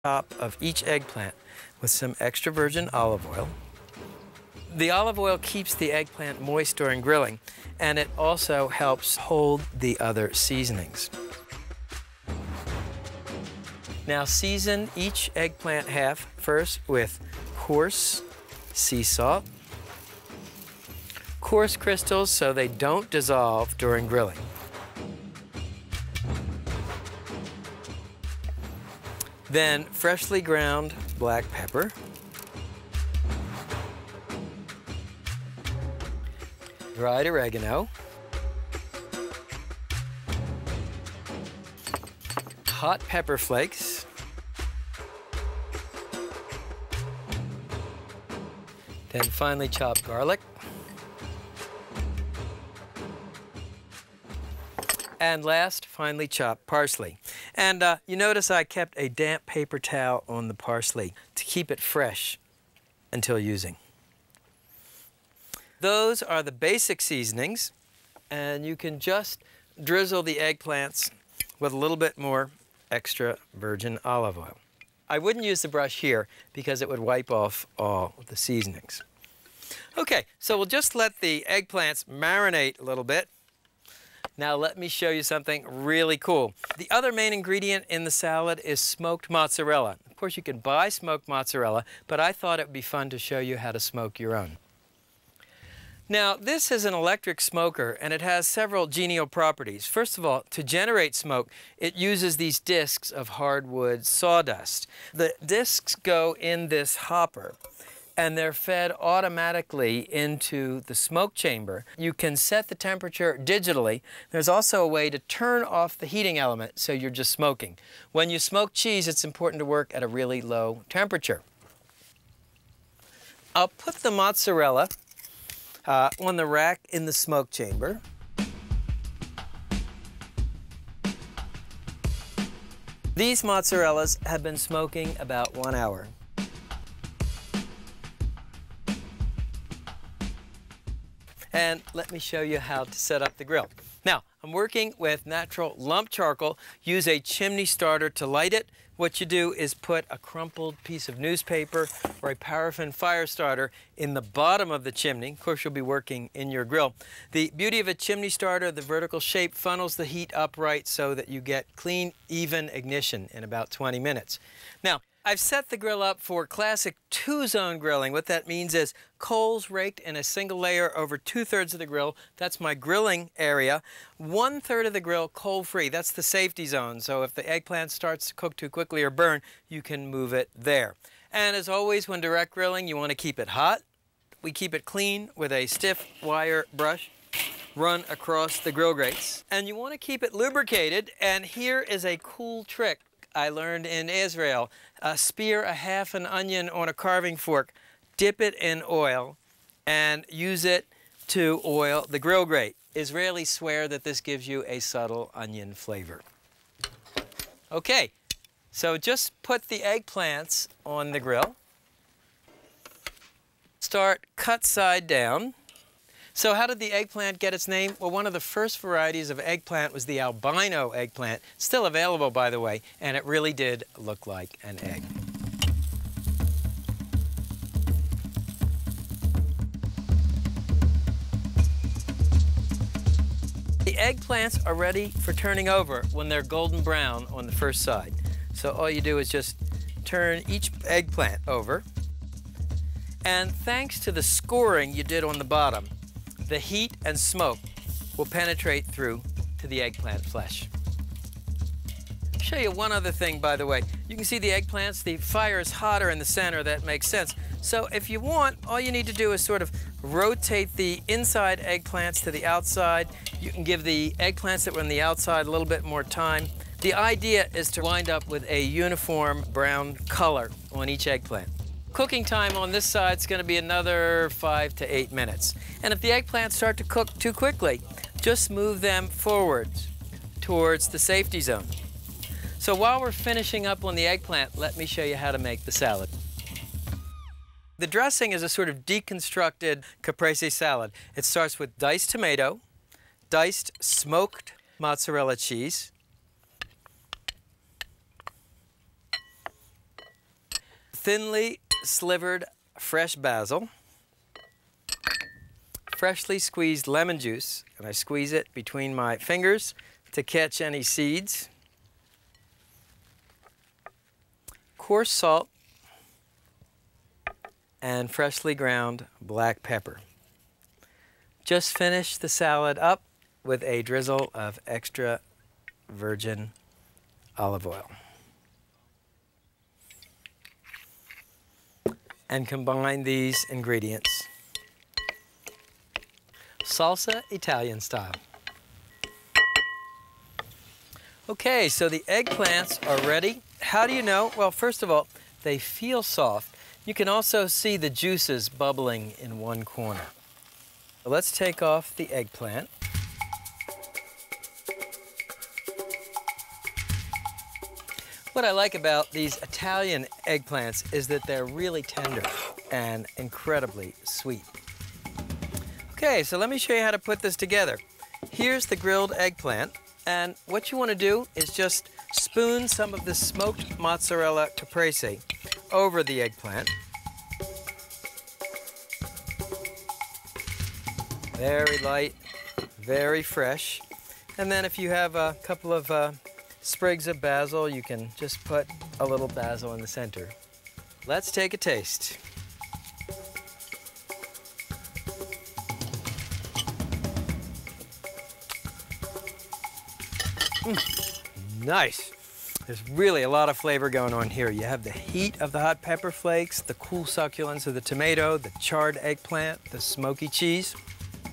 top of each eggplant with some extra virgin olive oil. The olive oil keeps the eggplant moist during grilling, and it also helps hold the other seasonings. Now season each eggplant half first with coarse sea salt, coarse crystals so they don't dissolve during grilling. Then freshly ground black pepper, dried oregano, hot pepper flakes, then finely chopped garlic, and last, finely chopped parsley. And you notice I kept a damp paper towel on the parsley to keep it fresh until using. Those are the basic seasonings, and you can just drizzle the eggplants with a little bit more extra virgin olive oil. I wouldn't use the brush here because it would wipe off all the seasonings. Okay, so we'll just let the eggplants marinate a little bit. Now let me show you something really cool. The other main ingredient in the salad is smoked mozzarella. Of course, you can buy smoked mozzarella, but I thought it would be fun to show you how to smoke your own. Now, this is an electric smoker, and it has several genial properties. First of all, to generate smoke, it uses these discs of hardwood sawdust. The discs go in this hopper, and they're fed automatically into the smoke chamber. You can set the temperature digitally. There's also a way to turn off the heating element so you're just smoking. When you smoke cheese, it's important to work at a really low temperature. I'll put the mozzarella on the rack in the smoke chamber. These mozzarellas have been smoking about 1 hour. And let me show you how to set up the grill. Now, I'm working with natural lump charcoal. Use a chimney starter to light it. What you do is put a crumpled piece of newspaper or a paraffin fire starter in the bottom of the chimney. Of course, you'll be working in your grill. The beauty of a chimney starter, the vertical shape funnels the heat upright so that you get clean, even ignition in about 20 minutes. Now, I've set the grill up for classic two-zone grilling. What that means is coals raked in a single layer over 2/3 of the grill. That's my grilling area. 1/3 of the grill coal-free. That's the safety zone. So if the eggplant starts to cook too quickly or burn, you can move it there. And as always, when direct grilling, you want to keep it hot. We keep it clean with a stiff wire brush run across the grill grates. And you want to keep it lubricated. And here is a cool trick I learned in Israel. Spear a half an onion on a carving fork, dip it in oil, and use it to oil the grill grate. Israelis swear that this gives you a subtle onion flavor. Okay, so just put the eggplants on the grill. Start cut side down. So how did the eggplant get its name? Well, one of the first varieties of eggplant was the albino eggplant. Still available, by the way, and it really did look like an egg. The eggplants are ready for turning over when they're golden brown on the first side. So all you do is just turn each eggplant over. And thanks to the scoring you did on the bottom, the heat and smoke will penetrate through to the eggplant flesh. I'll show you one other thing, by the way. You can see the eggplants, the fire is hotter in the center. That makes sense. So if you want, all you need to do is sort of rotate the inside eggplants to the outside. You can give the eggplants that were on the outside a little bit more time. The idea is to wind up with a uniform brown color on each eggplant. Cooking time on this side is going to be another 5 to 8 minutes. And if the eggplants start to cook too quickly, just move them forwards towards the safety zone. So while we're finishing up on the eggplant, let me show you how to make the salad. The dressing is a sort of deconstructed caprese salad. It starts with diced tomato, diced smoked mozzarella cheese, thinly slivered fresh basil, freshly squeezed lemon juice, and I squeeze it between my fingers to catch any seeds, coarse salt, and freshly ground black pepper. Just finish the salad up with a drizzle of extra virgin olive oil. And combine these ingredients. Salsa Italian style. Okay, so the eggplants are ready. How do you know? Well, first of all, they feel soft. You can also see the juices bubbling in one corner. Let's take off the eggplant. What I like about these Italian eggplants is that they're really tender and incredibly sweet. Okay, so let me show you how to put this together. Here's the grilled eggplant, and what you want to do is just spoon some of the smoked mozzarella caprese over the eggplant. Very light, very fresh. And then if you have a couple of sprigs of basil, you can just put a little basil in the center. Let's take a taste. Nice. There's really a lot of flavor going on here. You have the heat of the hot pepper flakes, the cool succulence of the tomato, the charred eggplant, the smoky cheese.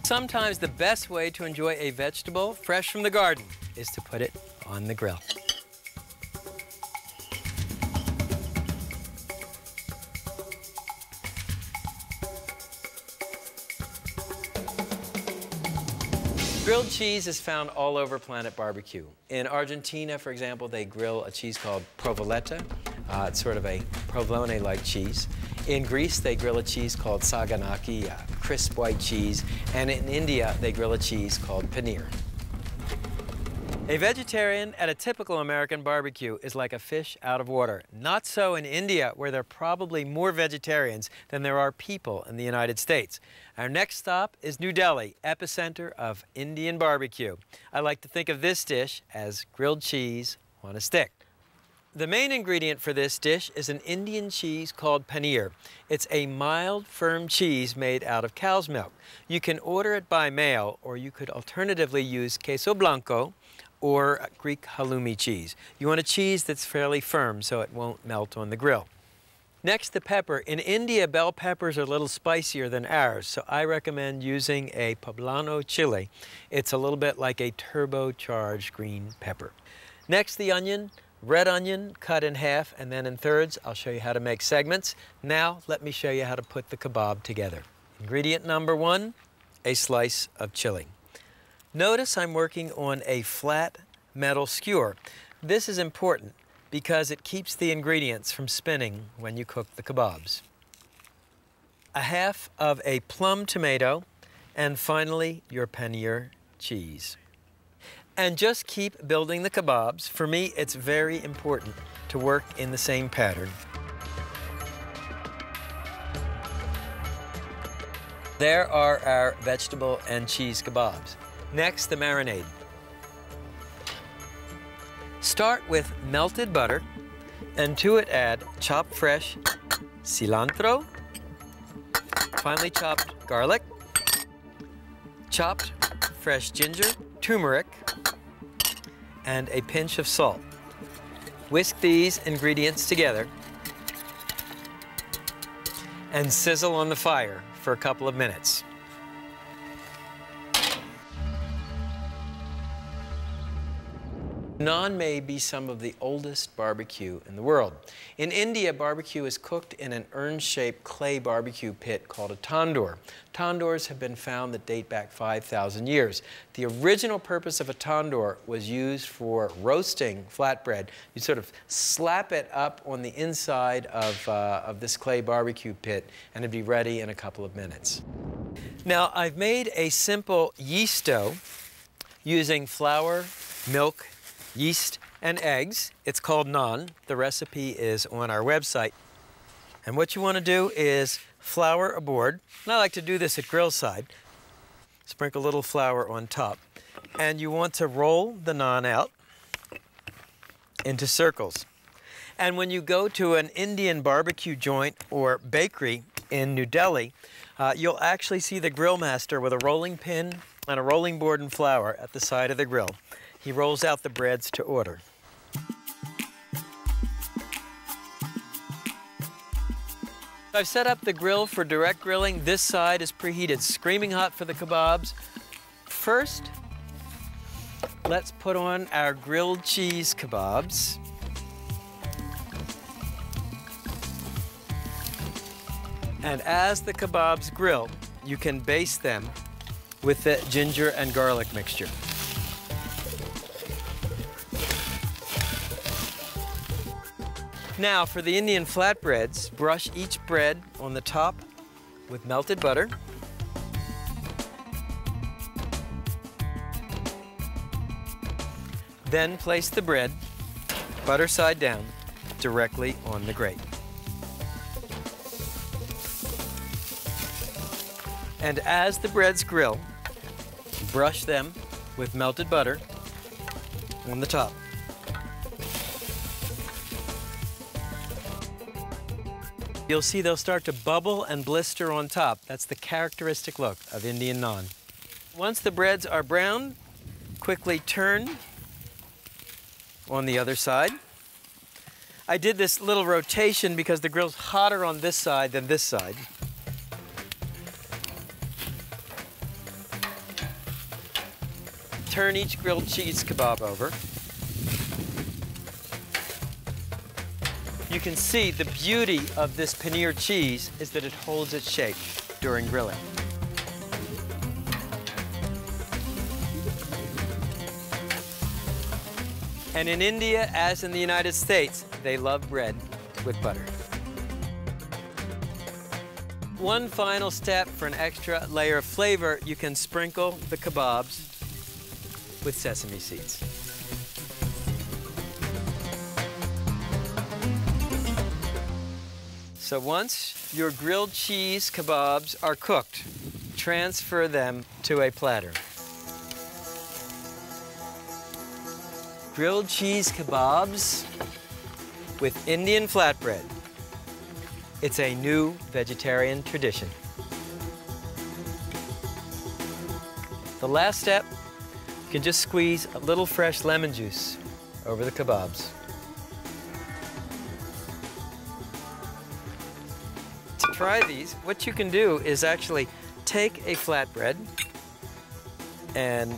Sometimes the best way to enjoy a vegetable fresh from the garden is to put it on the grill. Grilled cheese is found all over Planet Barbecue. In Argentina, for example, they grill a cheese called provoletta. It's sort of a provolone-like cheese. In Greece, they grill a cheese called saganaki, crisp white cheese. And in India, they grill a cheese called paneer. A vegetarian at a typical American barbecue is like a fish out of water. Not so in India, where there are probably more vegetarians than there are people in the United States. Our next stop is New Delhi, epicenter of Indian barbecue. I like to think of this dish as grilled cheese on a stick. The main ingredient for this dish is an Indian cheese called paneer. It's a mild, firm cheese made out of cow's milk. You can order it by mail, or you could alternatively use queso blanco or Greek halloumi cheese. You want a cheese that's fairly firm so it won't melt on the grill. Next, the pepper. In India, bell peppers are a little spicier than ours, so I recommend using a poblano chili. It's a little bit like a turbocharged green pepper. Next, the onion. Red onion cut in half and then in thirds. I'll show you how to make segments. Now, let me show you how to put the kebab together. Ingredient number one, a slice of chili. Notice I'm working on a flat metal skewer. This is important because it keeps the ingredients from spinning when you cook the kebabs. A half of a plum tomato, and finally your paneer cheese. And just keep building the kebabs. For me, it's very important to work in the same pattern. There are our vegetable and cheese kebabs. Next, the marinade. Start with melted butter, and to it add chopped fresh cilantro, finely chopped garlic, chopped fresh ginger, turmeric, and a pinch of salt. Whisk these ingredients together and sizzle on the fire for a couple of minutes. Naan may be some of the oldest barbecue in the world. In India, barbecue is cooked in an urn-shaped clay barbecue pit called a tandoor. Tandoors have been found that date back 5,000 years. The original purpose of a tandoor was used for roasting flatbread. You sort of slap it up on the inside of this clay barbecue pit, and it'd be ready in a couple of minutes. Now, I've made a simple yeast dough using flour, milk, yeast, and eggs. It's called naan. The recipe is on our website. And what you want to do is flour a board. And I like to do this at grill side. Sprinkle a little flour on top. And you want to roll the naan out into circles. And when you go to an Indian barbecue joint or bakery in New Delhi, you'll actually see the grill master with a rolling pin and a rolling board and flour at the side of the grill. He rolls out the breads to order. I've set up the grill for direct grilling. This side is preheated, screaming hot for the kebabs. First, let's put on our grilled cheese kebabs. And as the kebabs grill, you can baste them with the ginger and garlic mixture. Now, for the Indian flatbreads, brush each bread on the top with melted butter. Then place the bread, butter side down, directly on the grate. And as the breads grill, brush them with melted butter on the top. You'll see they'll start to bubble and blister on top. That's the characteristic look of Indian naan. Once the breads are brown, quickly turn on the other side. I did this little rotation because the grill's hotter on this side than this side. Turn each grilled cheese kebab over. You can see the beauty of this paneer cheese is that it holds its shape during grilling. And in India, as in the United States, they love bread with butter. One final step for an extra layer of flavor, you can sprinkle the kebabs with sesame seeds. So once your grilled cheese kebabs are cooked, transfer them to a platter. Grilled cheese kebabs with Indian flatbread. It's a new vegetarian tradition. The last step, you can just squeeze a little fresh lemon juice over the kebabs. To try these, what you can do is actually take a flatbread and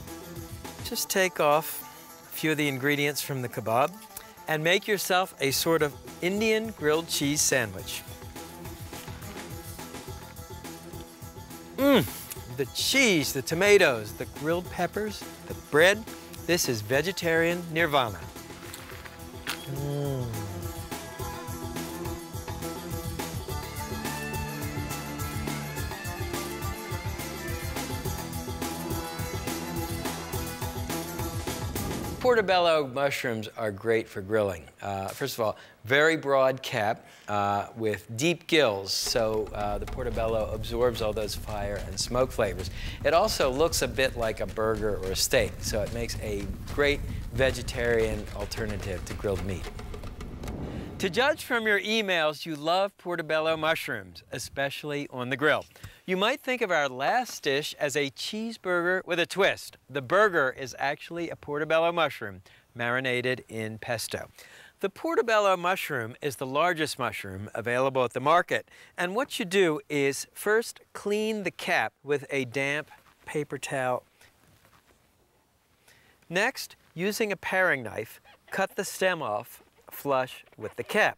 just take off a few of the ingredients from the kebab and make yourself a sort of Indian grilled cheese sandwich. The cheese, the tomatoes, the grilled peppers, the bread, this is vegetarian nirvana. Portobello mushrooms are great for grilling. First of all, very broad cap with deep gills, so the portobello absorbs all those fire and smoke flavors. It also looks a bit like a burger or a steak, so it makes a great vegetarian alternative to grilled meat. To judge from your emails, you love portobello mushrooms, especially on the grill. You might think of our last dish as a cheeseburger with a twist. The burger is actually a portobello mushroom marinated in pesto. The portobello mushroom is the largest mushroom available at the market. And what you do is first clean the cap with a damp paper towel. Next, using a paring knife, cut the stem off flush with the cap.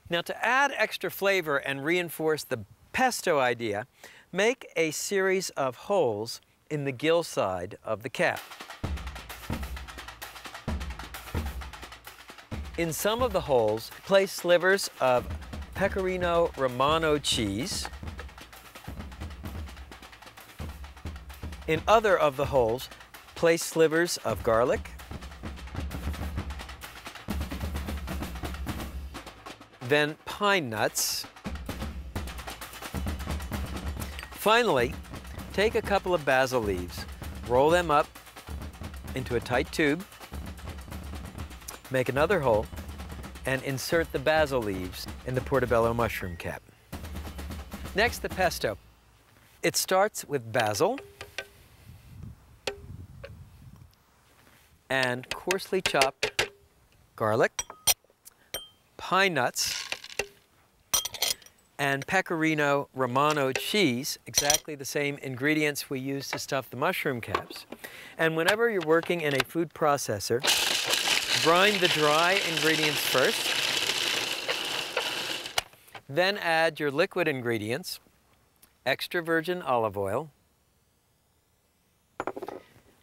Now, to add extra flavor and reinforce the pesto idea, make a series of holes in the gill side of the cap. In some of the holes, place slivers of Pecorino Romano cheese. In other of the holes, place slivers of garlic. then pine nuts. Finally, take a couple of basil leaves, roll them up into a tight tube, make another hole, and insert the basil leaves in the portobello mushroom cap. Next, the pesto. It starts with basil and coarsely chopped garlic, pine nuts, and Pecorino Romano cheese, exactly the same ingredients we use to stuff the mushroom caps. And whenever you're working in a food processor, brine the dry ingredients first, then add your liquid ingredients, extra virgin olive oil,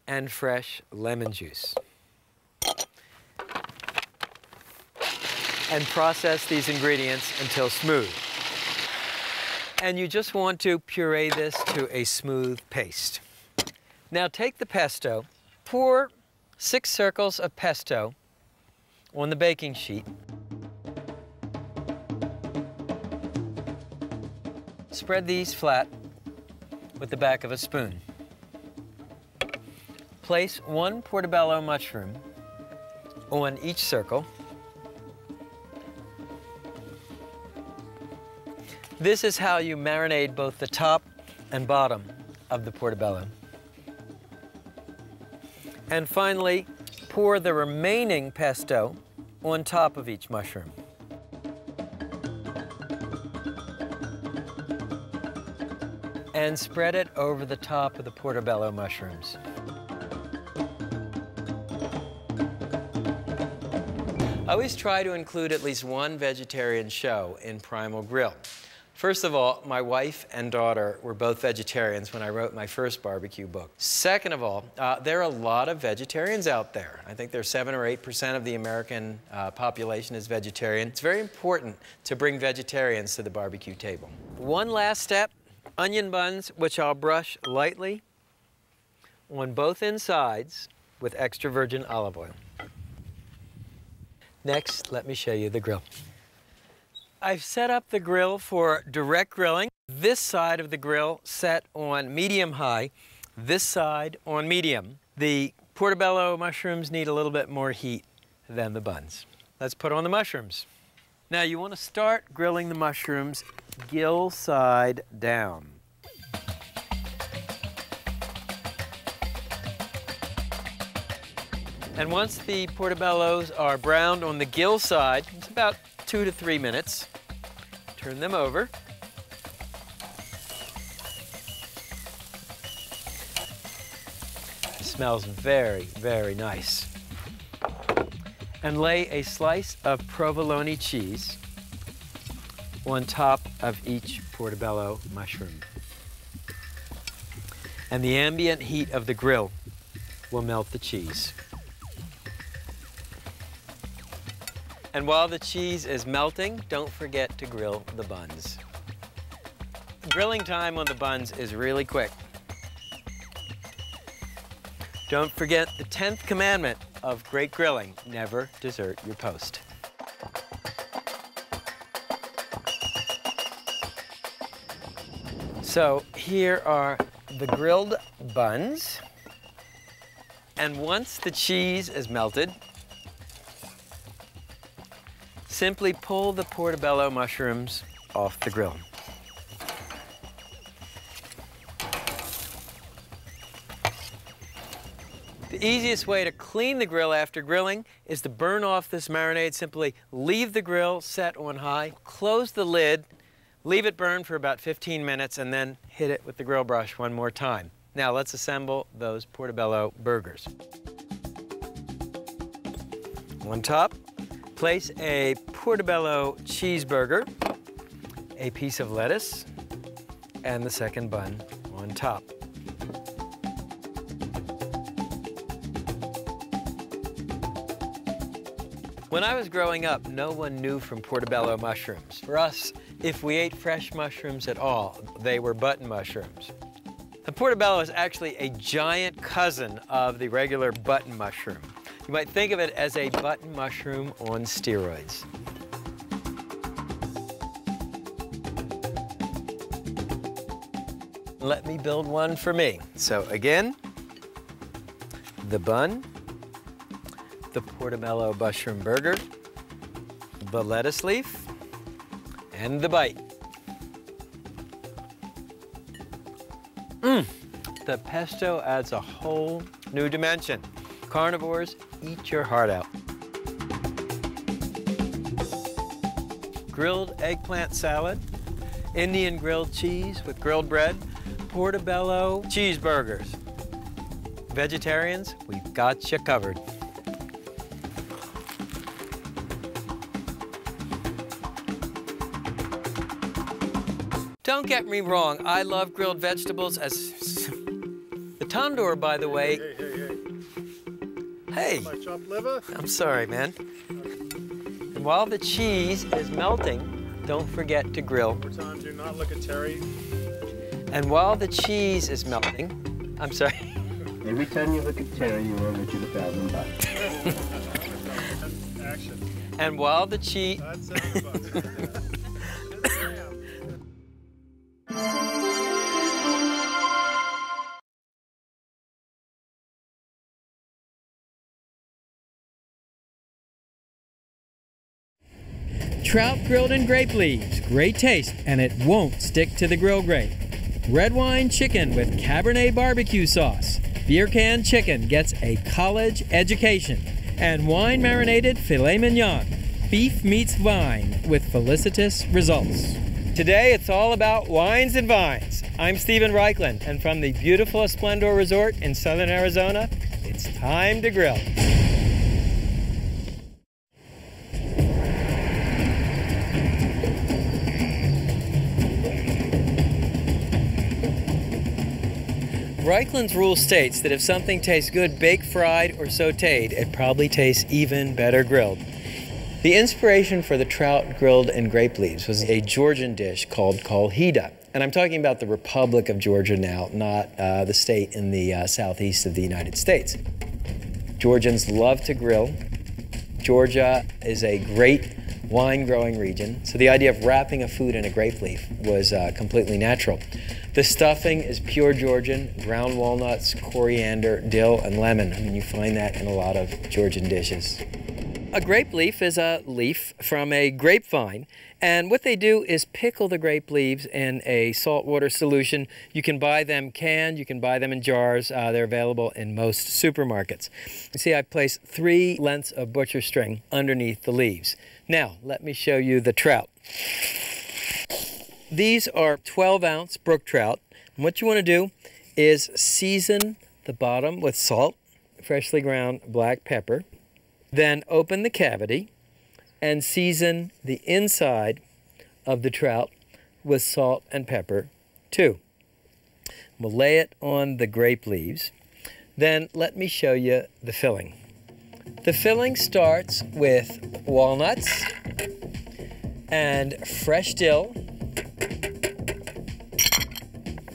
and fresh lemon juice. And process these ingredients until smooth. And you just want to puree this to a smooth paste. Now take the pesto, pour 6 circles of pesto on the baking sheet. Spread these flat with the back of a spoon. Place 1 portobello mushroom on each circle. This is how you marinate both the top and bottom of the portobello. And finally, pour the remaining pesto on top of each mushroom. And spread it over the top of the portobello mushrooms. I always try to include at least one vegetarian show in Primal Grill. First of all, my wife and daughter were both vegetarians when I wrote my first barbecue book. Second of all, there are a lot of vegetarians out there. I think there's 7 or 8% of the American population is vegetarian. It's very important to bring vegetarians to the barbecue table. One last step, onion buns, which I'll brush lightly on both insides with extra virgin olive oil. Next, let me show you the grill. I've set up the grill for direct grilling. This side of the grill set on medium-high, this side on medium. The portobello mushrooms need a little bit more heat than the buns. Let's put on the mushrooms. Now you want to start grilling the mushrooms gill side down. And once the portobellos are browned on the gill side, it's about 2 to 3 minutes. Turn them over. It smells very, very nice. And lay a slice of provolone cheese on top of each portobello mushroom. And the ambient heat of the grill will melt the cheese. And while the cheese is melting, don't forget to grill the buns. Grilling time on the buns is really quick. Don't forget the 10th commandment of great grilling, never desert your post. So here are the grilled buns. And once the cheese is melted, simply pull the portobello mushrooms off the grill. The easiest way to clean the grill after grilling is to burn off this marinade. Simply leave the grill set on high, close the lid, leave it burn for about 15 minutes, and then hit it with the grill brush one more time. Now let's assemble those portobello burgers. On top, place a portobello cheeseburger, a piece of lettuce, and the second bun on top. When I was growing up, no one knew from portobello mushrooms. For us, if we ate fresh mushrooms at all, they were button mushrooms. The portobello is actually a giant cousin of the regular button mushroom. You might think of it as a button mushroom on steroids. Let me build one for me. So again, the bun, the portobello mushroom burger, the lettuce leaf, and the bite. The pesto adds a whole new dimension. Carnivores, eat your heart out. Grilled eggplant salad, Indian grilled cheese with grilled bread, portobello cheeseburgers. Vegetarians, we've got you covered. Don't get me wrong, I love grilled vegetables as... The tandoor, by the way... Hey! My chopped liver? I'm sorry, man. And while the cheese is melting, don't forget to grill. One more time, do not look at Terry. And while the cheese is melting... I'm sorry. Every time you look at Terry, you owe Richard $1,000. Action. And while the cheese... That's $7. Trout grilled in grape leaves. Great taste, and it won't stick to the grill grate. Red wine chicken with Cabernet barbecue sauce. Beer can chicken gets a college education. And wine marinated filet mignon. Beef meets vine with felicitous results. Today it's all about wines and vines. I'm Stephen Reichland, and from the beautiful Esplendor Resort in southern Arizona, it's time to grill. Reichland's rule states that if something tastes good baked, fried, or sauteed, it probably tastes even better grilled. The inspiration for the trout grilled in grape leaves was a Georgian dish called kolhida. And I'm talking about the Republic of Georgia now, not the state in the southeast of the United States. Georgians love to grill. Georgia is a great wine growing region, so the idea of wrapping a food in a grape leaf was completely natural. The stuffing is pure Georgian, ground walnuts, coriander, dill, and lemon. I mean, you find that in a lot of Georgian dishes. A grape leaf is a leaf from a grapevine, and what they do is pickle the grape leaves in a saltwater solution. You can buy them canned, you can buy them in jars. They're available in most supermarkets. You see, I've placed 3 lengths of butcher string underneath the leaves. Now, let me show you the trout. These are 12-ounce brook trout. And what you want to do is season the bottom with salt, freshly ground black pepper, then open the cavity and season the inside of the trout with salt and pepper too. We'll lay it on the grape leaves. Then let me show you the filling. The filling starts with walnuts and fresh dill,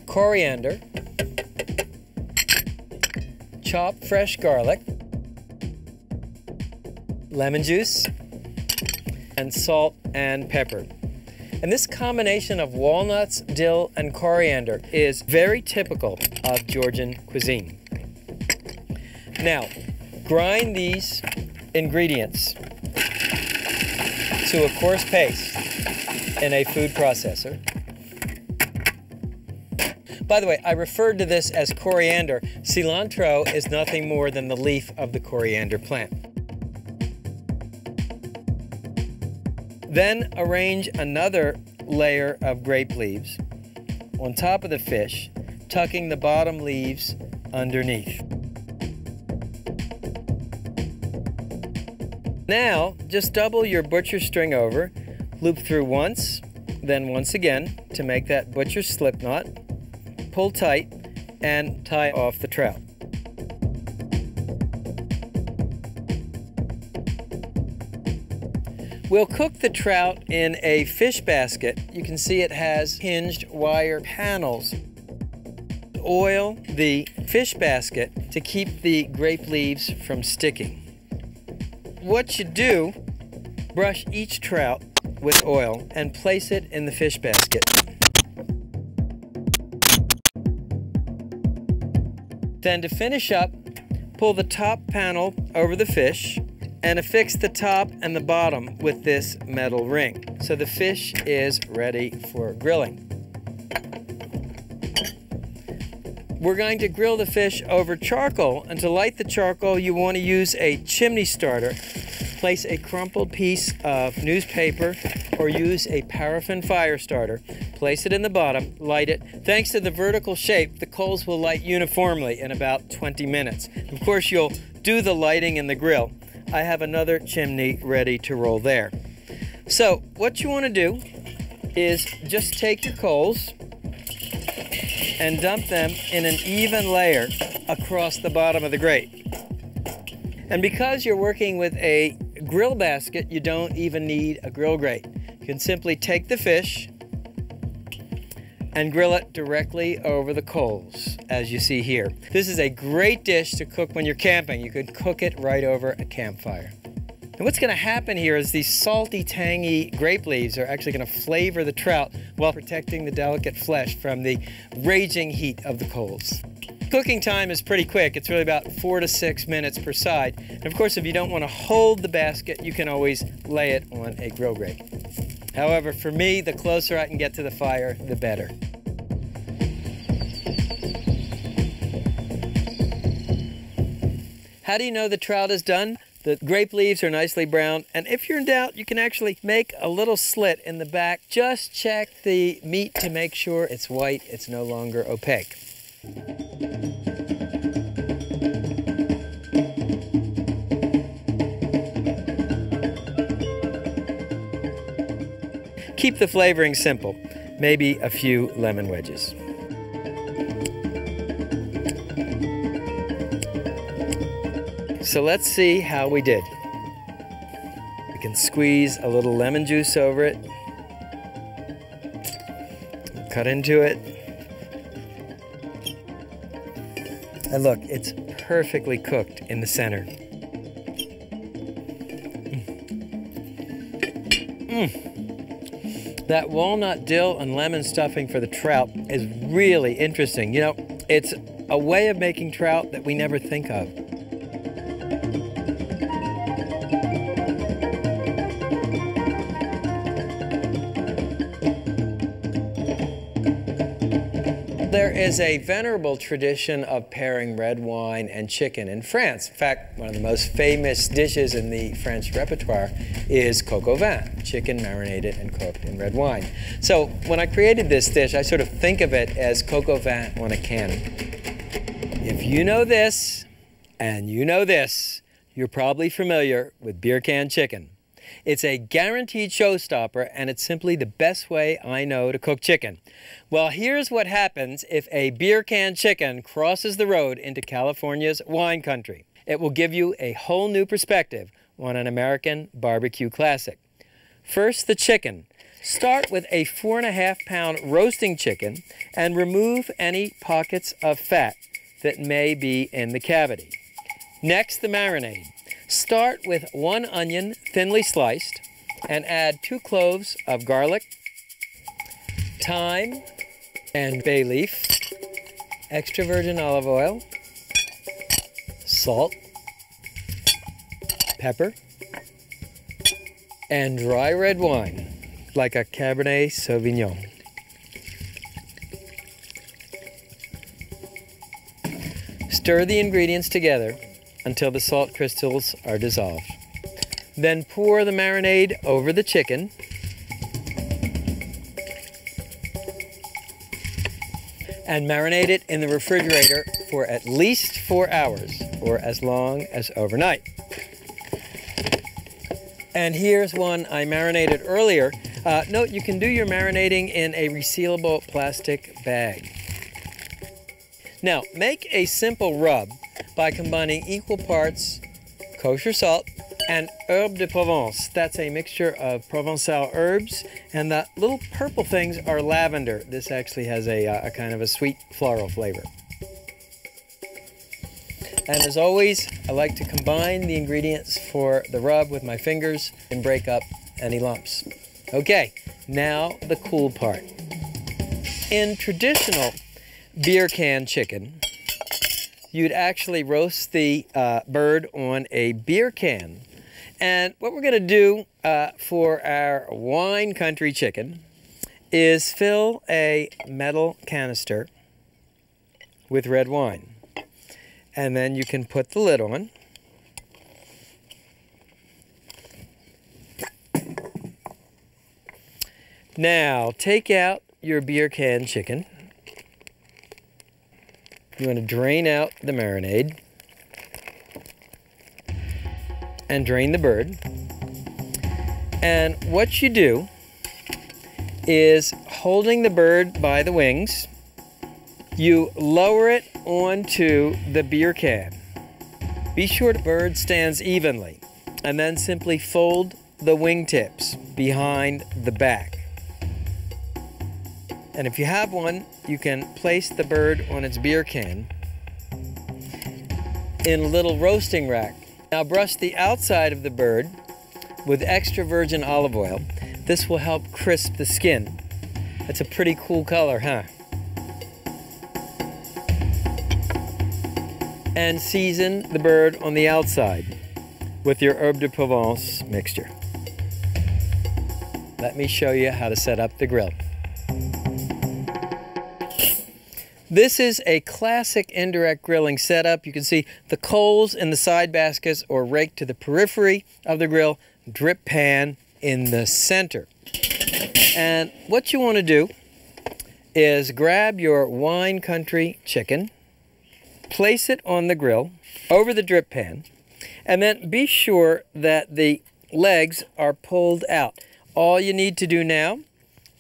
coriander, chopped fresh garlic, lemon juice, and salt and pepper. And this combination of walnuts, dill, and coriander is very typical of Georgian cuisine. Now, grind these ingredients to a coarse paste in a food processor. By the way, I referred to this as coriander. Cilantro is nothing more than the leaf of the coriander plant. Then arrange another layer of grape leaves on top of the fish, tucking the bottom leaves underneath. Now, just double your butcher string over, loop through once, then once again to make that butcher slip knot. Pull tight and tie off the trout. We'll cook the trout in a fish basket. You can see it has hinged wire panels. Oil the fish basket to keep the grape leaves from sticking. What you do, brush each trout with oil and place it in the fish basket. Then to finish up, pull the top panel over the fish and affix the top and the bottom with this metal ring. So the fish is ready for grilling. We're going to grill the fish over charcoal, and to light the charcoal you want to use a chimney starter. Place a crumpled piece of newspaper or use a paraffin fire starter. Place it in the bottom, light it. Thanks to the vertical shape, the coals will light uniformly in about 20 minutes. Of course, you'll do the lighting in the grill. I have another chimney ready to roll there. So what you want to do is just take your coals and dump them in an even layer across the bottom of the grate. And because you're working with a grill basket, you don't even need a grill grate. You can simply take the fish and grill it directly over the coals, as you see here. This is a great dish to cook when you're camping. You could cook it right over a campfire. And what's going to happen here is these salty, tangy grape leaves are actually going to flavor the trout while protecting the delicate flesh from the raging heat of the coals. Cooking time is pretty quick. It's really about 4 to 6 minutes per side. And of course, if you don't want to hold the basket, you can always lay it on a grill grate. However, for me, the closer I can get to the fire, the better. How do you know the trout is done? The grape leaves are nicely browned, and if you're in doubt, you can actually make a little slit in the back. Just check the meat to make sure it's white, it's no longer opaque. Keep the flavoring simple, maybe a few lemon wedges. So let's see how we did. We can squeeze a little lemon juice over it, cut into it, and look, it's perfectly cooked in the center. That walnut, dill, and lemon stuffing for the trout is really interesting. You know, it's a way of making trout that we never think of. There is a venerable tradition of pairing red wine and chicken in France. In fact, one of the most famous dishes in the French repertoire is coq au vin, chicken marinated and cooked in red wine. So when I created this dish, I sort of think of it as coq au vin on a can. If you know this and you know this, you're probably familiar with beer can chicken. It's a guaranteed showstopper, and it's simply the best way I know to cook chicken. Well, here's what happens if a beer can chicken crosses the road into California's wine country. It will give you a whole new perspective on an American barbecue classic. First, the chicken. Start with a 4.5-pound roasting chicken and remove any pockets of fat that may be in the cavity. Next, the marinade. Start with 1 onion thinly sliced and add 2 cloves of garlic, thyme and bay leaf, extra virgin olive oil, salt, pepper, and dry red wine, like a Cabernet Sauvignon. Stir the ingredients together until the salt crystals are dissolved. Then pour the marinade over the chicken. And marinate it in the refrigerator for at least 4 hours, or as long as overnight. And here's one I marinated earlier. Note, you can do your marinating in a resealable plastic bag. Now, make a simple rub by combining equal parts kosher salt and herbe de Provence. That's a mixture of Provençal herbs, and the little purple things are lavender. This actually has a kind of a sweet floral flavor. And as always, I like to combine the ingredients for the rub with my fingers and break up any lumps. Okay, now the cool part. In traditional beer can chicken, you'd actually roast the bird on a beer can. And what we're going to do for our wine country chicken is fill a metal canister with red wine. And then you can put the lid on. Now, take out your beer can chicken. You want to drain out the marinade and drain the bird. And what you do is, holding the bird by the wings, you lower it onto the beer can. Be sure the bird stands evenly, and then simply fold the wingtips behind the back. And if you have one, you can place the bird on its beer can in a little roasting rack. Now brush the outside of the bird with extra virgin olive oil. This will help crisp the skin. That's a pretty cool color, huh? And season the bird on the outside with your herbe de Provence mixture. Let me show you how to set up the grill. This is a classic indirect grilling setup. You can see the coals in the side baskets or raked to the periphery of the grill, drip pan in the center. And what you want to do is grab your wine country chicken, place it on the grill over the drip pan, and then be sure that the legs are pulled out. All you need to do now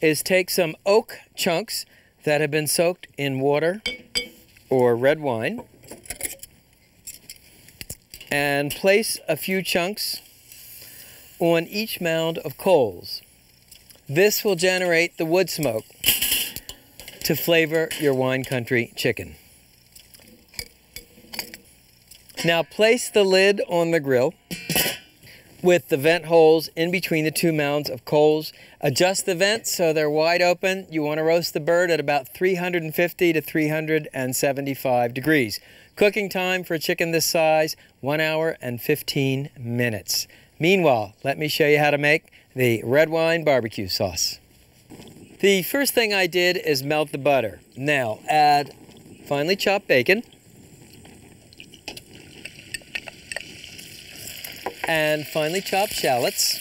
is take some oak chunks that have been soaked in water or red wine and place a few chunks on each mound of coals. This will generate the wood smoke to flavor your wine country chicken. Now place the lid on the grill with the vent holes in between the two mounds of coals. Adjust the vents so they're wide open. You want to roast the bird at about 350 to 375 degrees. Cooking time for a chicken this size, 1 hour and 15 minutes. Meanwhile, let me show you how to make the red wine barbecue sauce. The first thing I did is melt the butter. Now add finely chopped bacon and finely chopped shallots,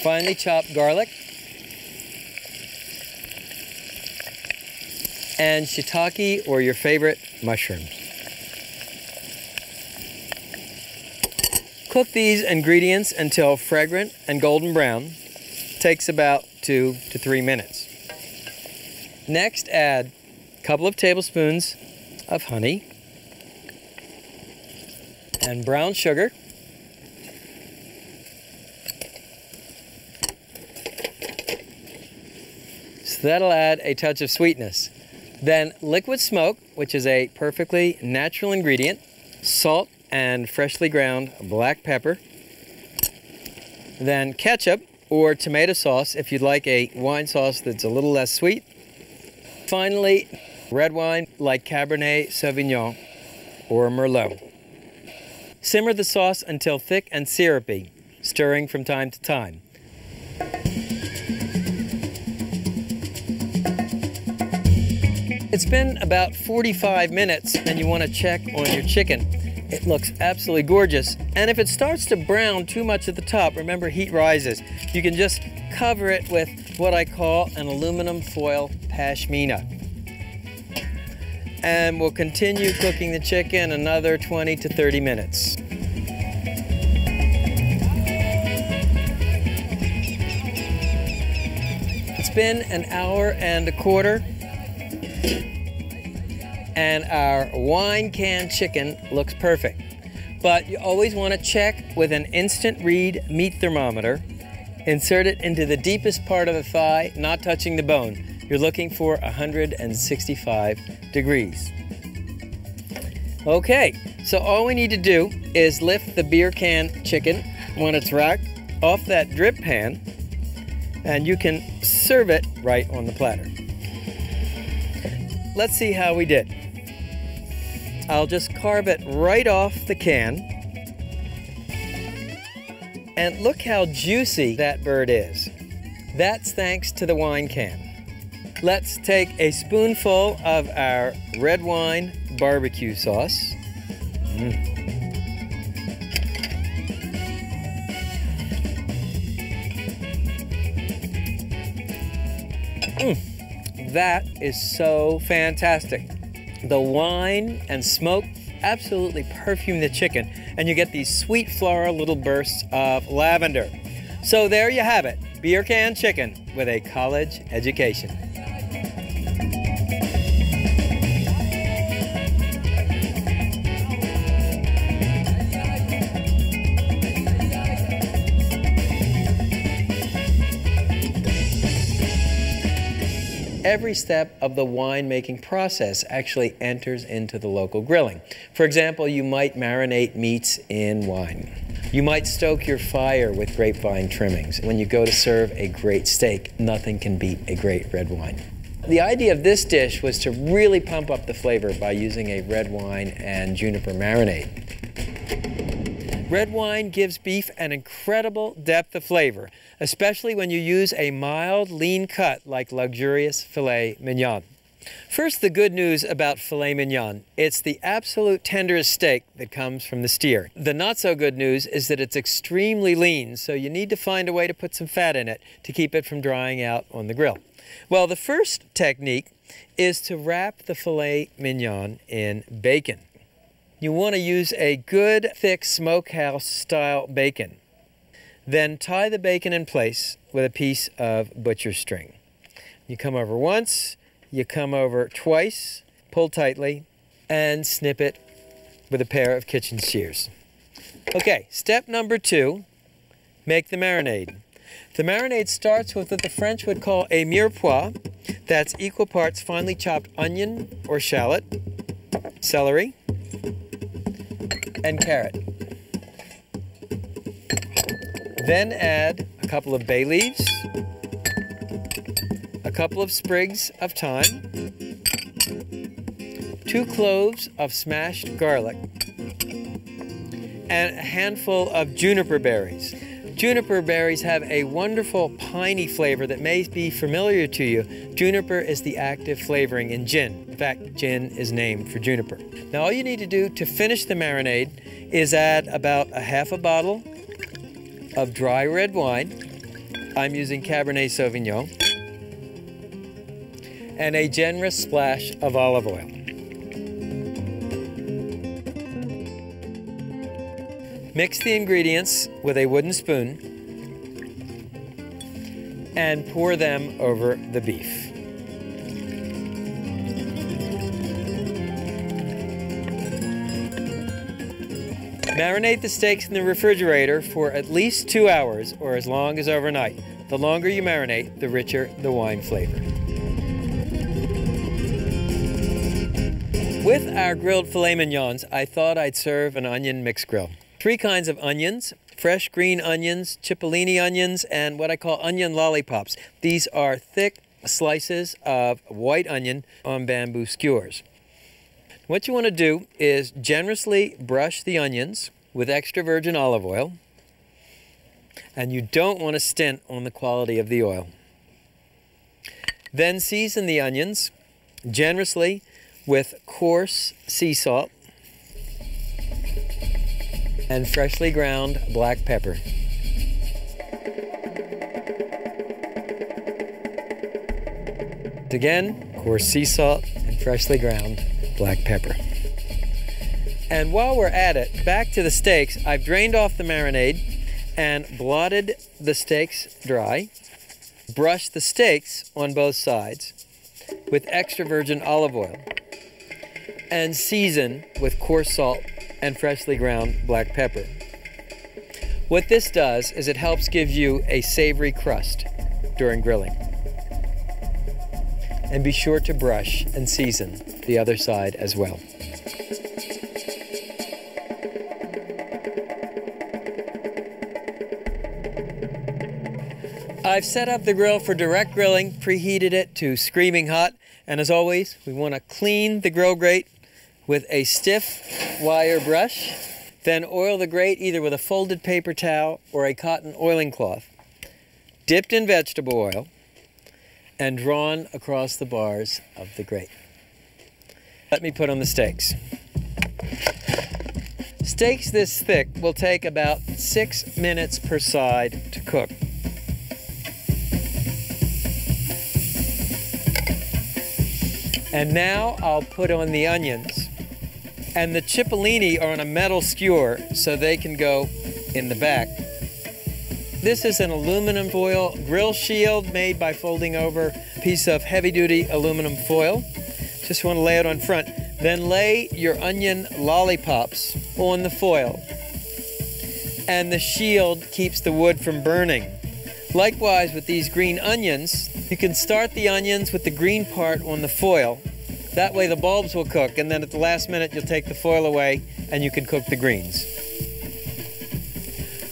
finely chopped garlic, and shiitake or your favorite mushrooms. Cook these ingredients until fragrant and golden brown. Takes about 2 to 3 minutes. Next, add a couple of tablespoons of honey and brown sugar, so that'll add a touch of sweetness. Then liquid smoke, which is a perfectly natural ingredient, salt and freshly ground black pepper, then ketchup or tomato sauce if you'd like a wine sauce that's a little less sweet. Finally, red wine like Cabernet Sauvignon or Merlot. Simmer the sauce until thick and syrupy, stirring from time to time. It's been about 45 minutes and you want to check on your chicken. It looks absolutely gorgeous. And if it starts to brown too much at the top, remember heat rises. You can just cover it with what I call an aluminum foil pashmina. And we'll continue cooking the chicken another 20 to 30 minutes. It's been an hour and a quarter, and our wine can chicken looks perfect. But you always want to check with an instant read meat thermometer. Insert it into the deepest part of the thigh, not touching the bone. You're looking for 165 degrees. Okay, so all we need to do is lift the beer can chicken when it's racked off that drip pan, and you can serve it right on the platter. let's see how we did. I'll just carve it right off the can. And look how juicy that bird is. That's thanks to the wine can. Let's take a spoonful of our red wine barbecue sauce. That is so fantastic. The wine and smoke absolutely perfume the chicken, and you get these sweet floral little bursts of lavender. So there you have it, beer can chicken with a college education. Every step of the wine-making process actually enters into the local grilling. For example, you might marinate meats in wine. You might stoke your fire with grapevine trimmings. When you go to serve a great steak, nothing can beat a great red wine. The idea of this dish was to really pump up the flavor by using a red wine and juniper marinade. Red wine gives beef an incredible depth of flavor, especially when you use a mild, lean cut like luxurious filet mignon. First, the good news about filet mignon. It's the absolute tenderest steak that comes from the steer. The not so good news is that it's extremely lean, so you need to find a way to put some fat in it to keep it from drying out on the grill. Well, the first technique is to wrap the filet mignon in bacon. You want to use a good, thick smokehouse-style bacon. Then tie the bacon in place with a piece of butcher string. You come over once, you come over twice, pull tightly, and snip it with a pair of kitchen shears. Okay, step number 2, make the marinade. The marinade starts with what the French would call a mirepoix. That's equal parts finely chopped onion or shallot, celery, and carrot. Then add a couple of bay leaves, a couple of sprigs of thyme, 2 cloves of smashed garlic, and a handful of juniper berries. Juniper berries have a wonderful piney flavor that may be familiar to you. Juniper is the active flavoring in gin. In fact, gin is named for juniper. Now all you need to do to finish the marinade is add about a half a bottle of dry red wine. I'm using Cabernet Sauvignon. And a generous splash of olive oil. Mix the ingredients with a wooden spoon and pour them over the beef. Marinate the steaks in the refrigerator for at least 2 hours or as long as overnight. The longer you marinate, the richer the wine flavor. With our grilled filet mignons, I thought I'd serve an onion mixed grill. 3 kinds of onions, fresh green onions, cipollini onions, and what I call onion lollipops. These are thick slices of white onion on bamboo skewers. What you want to do is generously brush the onions with extra virgin olive oil, and you don't want to stint on the quality of the oil. Then season the onions generously with coarse sea salt and freshly ground black pepper. Again, coarse sea salt and freshly ground black pepper. And while we're at it, back to the steaks, I've drained off the marinade and blotted the steaks dry. Brush the steaks on both sides with extra virgin olive oil and season with coarse salt and freshly ground black pepper. What this does is it helps give you a savory crust during grilling. And be sure to brush and season the other side as well. I've set up the grill for direct grilling, preheated it to screaming hot, And as always, we want to clean the grill grate with a stiff wire brush, then oil the grate either with a folded paper towel or a cotton oiling cloth, dipped in vegetable oil, and drawn across the bars of the grate. Let me put on the steaks. Steaks this thick will take about 6 minutes per side to cook. And now I'll put on the onions. And the cipollini are on a metal skewer so they can go in the back. This is an aluminum foil grill shield made by folding over a piece of heavy-duty aluminum foil. Just want to lay it on front. Then lay your onion lollipops on the foil. And the shield keeps the wood from burning. Likewise with these green onions, you can start the onions with the green part on the foil. That way the bulbs will cook, and then at the last minute you'll take the foil away and you can cook the greens.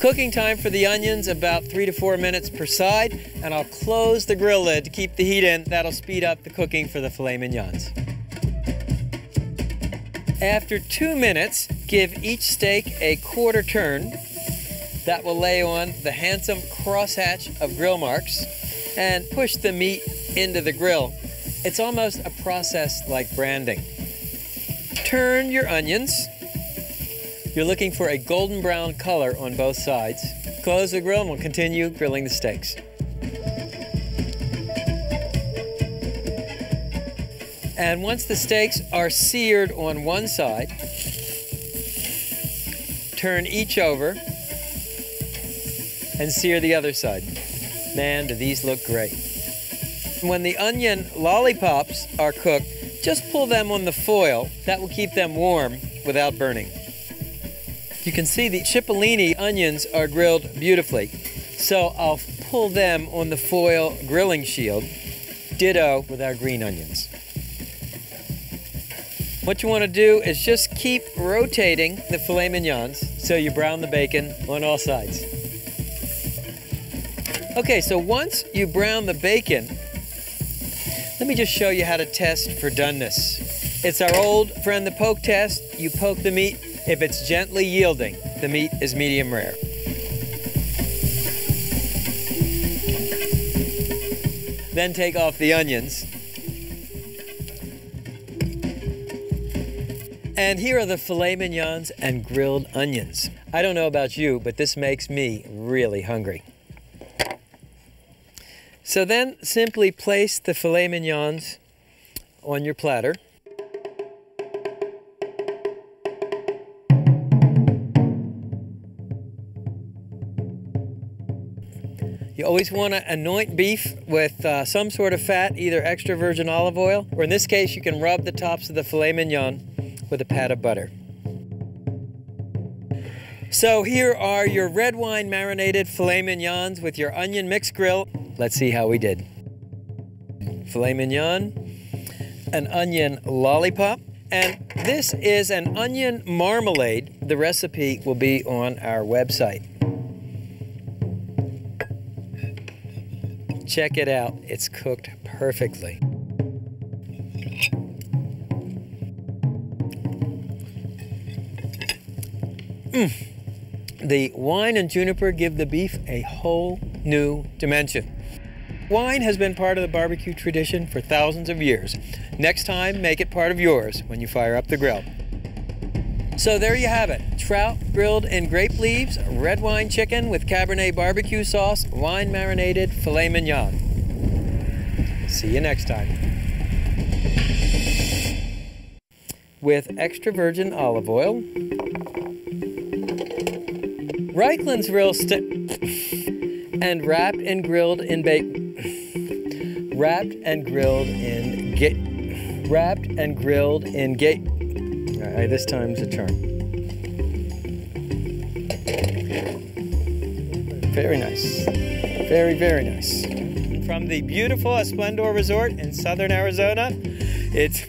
Cooking time for the onions about 3 to 4 minutes per side, and I'll close the grill lid to keep the heat in. That'll speed up the cooking for the filet mignons. After 2 minutes, give each steak a quarter turn. That will lay on the handsome crosshatch of grill marks and push the meat into the grill. It's almost a process like branding. Turn your onions. You're looking for a golden brown color on both sides. Close the grill and we'll continue grilling the steaks. And once the steaks are seared on one side, turn each over and sear the other side. Man, do these look great. When the onion lollipops are cooked, just pull them on the foil. That will keep them warm without burning. You can see the cipollini onions are grilled beautifully. So I'll pull them on the foil grilling shield. Ditto with our green onions. What you want to do is just keep rotating the filet mignons so you brown the bacon on all sides. Okay, so once you brown the bacon, let me just show you how to test for doneness. It's our old friend, the poke test. You poke the meat. If it's gently yielding, the meat is medium rare. Then take off the onions. And here are the filet mignons and grilled onions. I don't know about you, but this makes me really hungry. So then simply place the filet mignons on your platter. You always want to anoint beef with some sort of fat, either extra virgin olive oil, or in this case you can rub the tops of the filet mignon with a pat of butter. So here are your red wine marinated filet mignons with your onion mixed grill. Let's see how we did. Filet mignon, an onion lollipop, and this is an onion marmalade. The recipe will be on our website. Check it out, it's cooked perfectly. The wine and juniper give the beef a whole new dimension. Wine has been part of the barbecue tradition for thousands of years. Next time, make it part of yours when you fire up the grill. So there you have it. Trout grilled in grape leaves, red wine chicken with Cabernet barbecue sauce, wine marinated filet mignon. See you next time. With extra virgin olive oil, Reikland's real and wrapped and grilled in bacon. Wrapped and grilled in All right, this time's a charm. Very nice. Very, very nice. From the beautiful Esplendor Resort in southern Arizona, it's